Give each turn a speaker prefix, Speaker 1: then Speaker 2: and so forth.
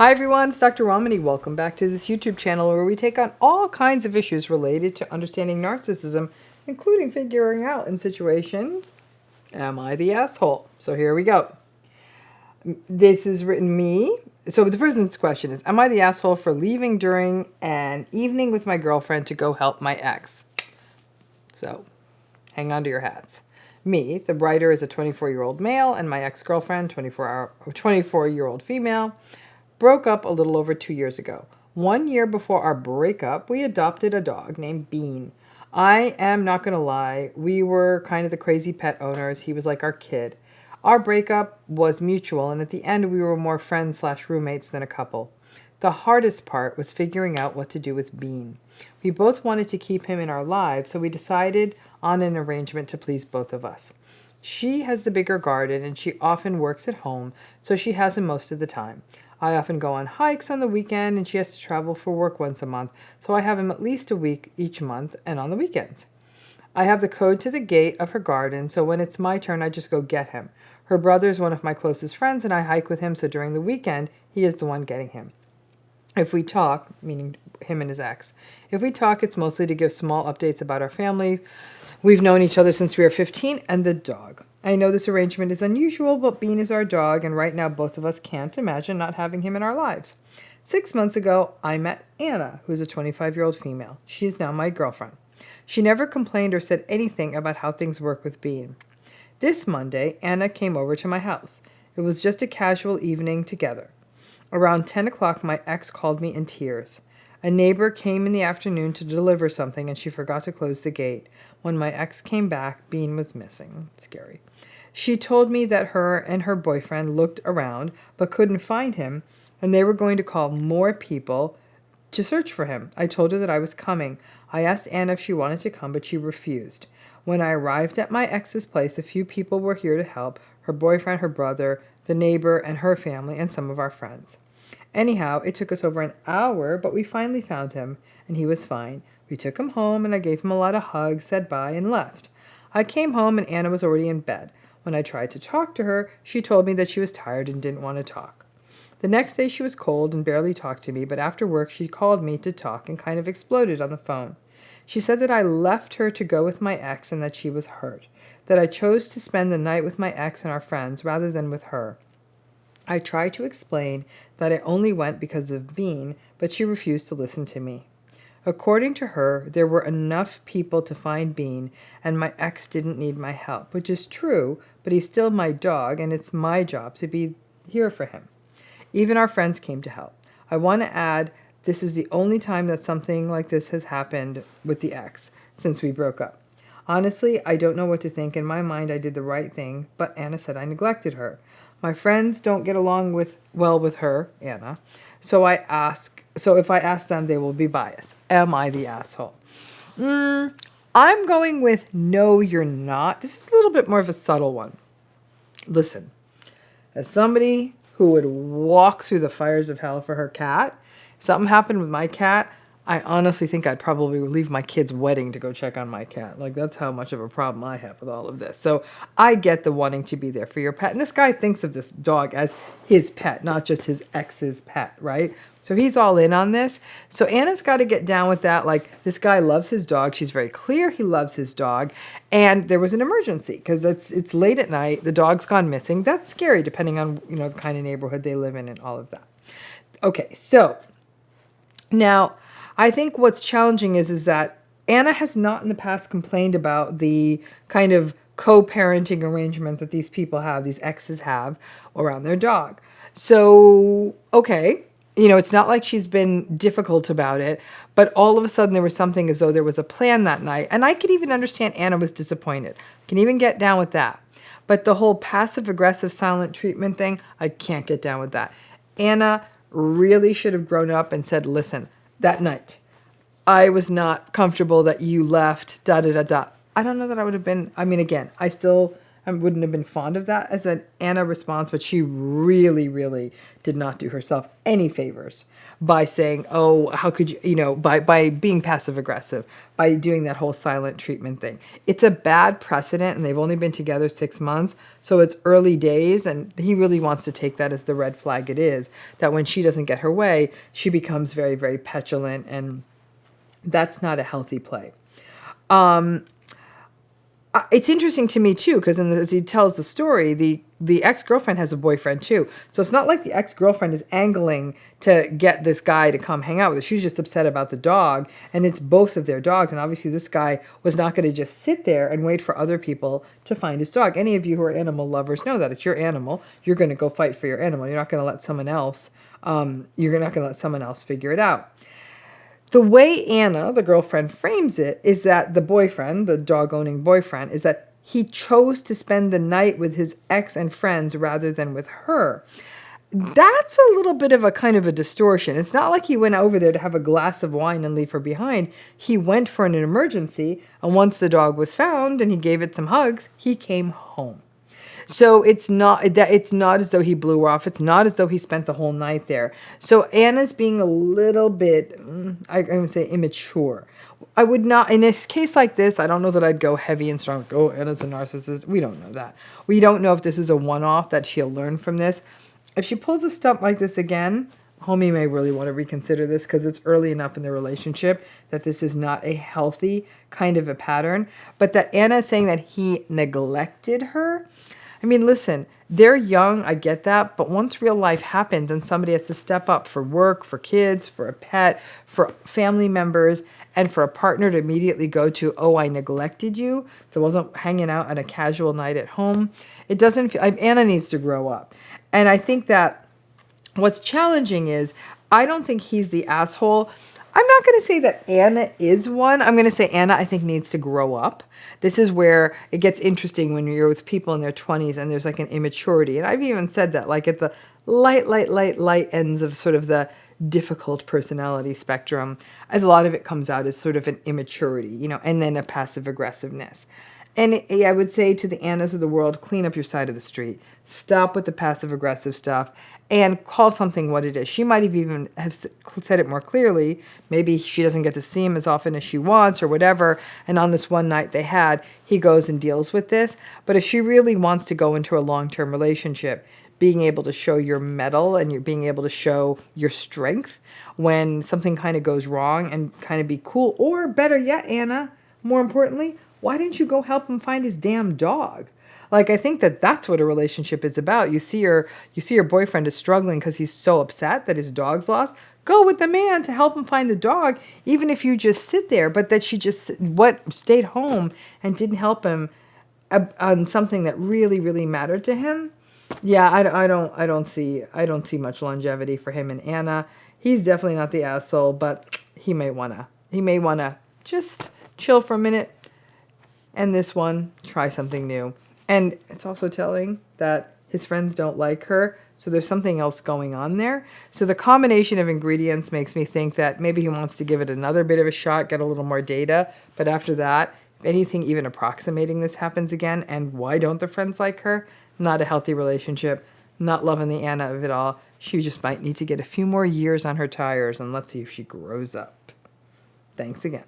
Speaker 1: Hi everyone, it's Dr. Ramani. Welcome back to this YouTube channel where we take on all kinds of issues related to understanding narcissism, including figuring out in situations, am I the asshole? So here we go. This is written me. So the person's question is, am I the asshole for leaving during an evening with my girlfriend to go help my ex? So hang on to your hats. Me, the writer, is a 24-year-old male, and my ex-girlfriend, 24-year-old female, broke up a little over 2 years ago. 1 year before our breakup, we adopted a dog named Bean. I am not going to lie, we were kind of the crazy pet owners. He was like our kid. Our breakup was mutual, and at the end we were more friends/roommates than a couple. The hardest part was figuring out what to do with Bean. We both wanted to keep him in our lives, so we decided on an arrangement to please both of us. She has the bigger garden, and she often works at home, so she has him most of the time. I often go on hikes on the weekend, and she has to travel for work once a month, so I have him at least a week each month and on the weekends. I have the code to the gate of her garden, so when it's my turn, I just go get him. Her brother is one of my closest friends, and I hike with him, so during the weekend, he is the one getting him. If we talk, meaning him and his ex, if we talk, it's mostly to give small updates about our family. We've known each other since we were 15, and the dog. I know this arrangement is unusual, but Bean is our dog, and right now both of us can't imagine not having him in our lives. 6 months ago, I met Anna, who's a 25-year-old female. She is now my girlfriend. She never complained or said anything about how things work with Bean. This Monday, Anna came over to my house. It was just a casual evening together. Around 10 o'clock, my ex called me in tears. A neighbor came in the afternoon to deliver something, and she forgot to close the gate. When my ex came back, Bean was missing. Scary. She told me that her and her boyfriend looked around but couldn't find him, and they were going to call more people to search for him. I told her that I was coming. I asked Anna if she wanted to come, but she refused. When I arrived at my ex's place, a few people were here to help: her boyfriend, her brother, the neighbor, and her family, and some of our friends. Anyhow, it took us over an hour, but we finally found him, and he was fine. We took him home, and I gave him a lot of hugs, said bye, and left. I came home, and Anna was already in bed. When I tried to talk to her, she told me that she was tired and didn't want to talk. The next day she was cold and barely talked to me, but after work she called me to talk and kind of exploded on the phone. She said that I left her to go with my ex and that she was hurt, that I chose to spend the night with my ex and our friends rather than with her. I tried to explain that I only went because of Bean, but she refused to listen to me. According to her, there were enough people to find Bean, and my ex didn't need my help, which is true, but he's still my dog, and it's my job to be here for him. Even our friends came to help. I want to add, this is the only time that something like this has happened with the ex since we broke up. Honestly, I don't know what to think. In my mind, I did the right thing, but Anna said I neglected her. My friends don't get along well with her, Anna, so if I ask them, they will be biased. Am I the asshole? I'm going with no, you're not. This is a little bit more of a subtle one. Listen, as somebody who would walk through the fires of hell for her cat, if something happened with my cat, I honestly think I'd probably leave my kid's wedding to go check on my cat. Like, that's how much of a problem I have with all of this. So I get the wanting to be there for your pet. And this guy thinks of this dog as his pet, not just his ex's pet, right? So he's all in on this. So Anna's got to get down with that. Like, this guy loves his dog. She's very clear he loves his dog. And there was an emergency because it's late at night. The dog's gone missing. That's scary depending on, the kind of neighborhood they live in and all of that. Okay, so now I think what's challenging is that Anna has not in the past complained about the kind of co-parenting arrangement that these people have, these exes have around their dog. So, okay, it's not like she's been difficult about it, but all of a sudden there was something as though there was a plan that night. And I could even understand Anna was disappointed. Can even get down with that. But the whole passive-aggressive silent treatment thing, I can't get down with that. Anna really should have grown up and said, listen, that night, I was not comfortable that you left, I don't know that I would have been, again, I still I wouldn't have been fond of that as an Anna response, but she really, really did not do herself any favors by saying, oh, how could you, by being passive aggressive, by doing that whole silent treatment thing. It's a bad precedent, and they've only been together 6 months, so it's early days, and he really wants to take that as the red flag it is, that when she doesn't get her way, she becomes very, very petulant, and that's not a healthy play. It's interesting to me too, because as he tells the story, the ex-girlfriend has a boyfriend too. So it's not like the ex-girlfriend is angling to get this guy to come hang out with her. She's just upset about the dog, and it's both of their dogs. And obviously this guy was not going to just sit there and wait for other people to find his dog. Any of you who are animal lovers know that it's your animal. You're going to go fight for your animal. You're not going to let someone else. Figure it out. The way Anna, the girlfriend, frames it is that the boyfriend, the dog-owning boyfriend, is that he chose to spend the night with his ex and friends rather than with her. That's a little bit of a kind of a distortion. It's not like he went over there to have a glass of wine and leave her behind. He went for an emergency, and once the dog was found and he gave it some hugs, he came home. So it's not as though he blew her off. It's not as though he spent the whole night there. So Anna's being a little bit, I'm going to say, immature. I would not, in this case like this, I don't know that I'd go heavy and strong. Oh, Anna's a narcissist. We don't know that. We don't know if this is a one-off, that she'll learn from this. If she pulls a stunt like this again, homie may really want to reconsider this, because it's early enough in the relationship that this is not a healthy kind of a pattern. But that Anna is saying that he neglected her. I mean, listen, they're young, I get that, but once real life happens and somebody has to step up for work, for kids, for a pet, for family members, and for a partner to immediately go to, oh, I neglected you, so I wasn't hanging out on a casual night at home, it doesn't feel, Anna needs to grow up. And I think that what's challenging is, I don't think he's the asshole. I'm not going to say that Anna is one. I'm going to say Anna, I think, needs to grow up. This is where it gets interesting when you're with people in their 20s and there's like an immaturity. And I've even said that, like at the light ends of sort of the difficult personality spectrum, a lot of it comes out as sort of an immaturity, and then a passive aggressiveness. And I would say to the Annas of the world, clean up your side of the street. Stop with the passive aggressive stuff and call something what it is. She might have even have said it more clearly. Maybe she doesn't get to see him as often as she wants or whatever. And on this one night they had, he goes and deals with this. But if she really wants to go into a long-term relationship, being able to show your mettle and you're being able to show your strength when something kind of goes wrong, and kind of be cool. Or better yet, Anna, more importantly, why didn't you go help him find his damn dog? Like, I think that that's what a relationship is about. You see your boyfriend is struggling because he's so upset that his dog's lost. Go with the man to help him find the dog, even if you just sit there. But that she just stayed home and didn't help him on something that really, really mattered to him. Yeah, I don't see much longevity for him and Anna. He's definitely not the asshole, but he may wanna just chill for a minute. And this one, try something new. And it's also telling that his friends don't like her, so there's something else going on there. So the combination of ingredients makes me think that maybe he wants to give it another bit of a shot, get a little more data. But after that, if anything even approximating this happens again, and why don't the friends like her? Not a healthy relationship, not loving the Anna of it all. She just might need to get a few more years on her tires, and let's see if she grows up. Thanks again.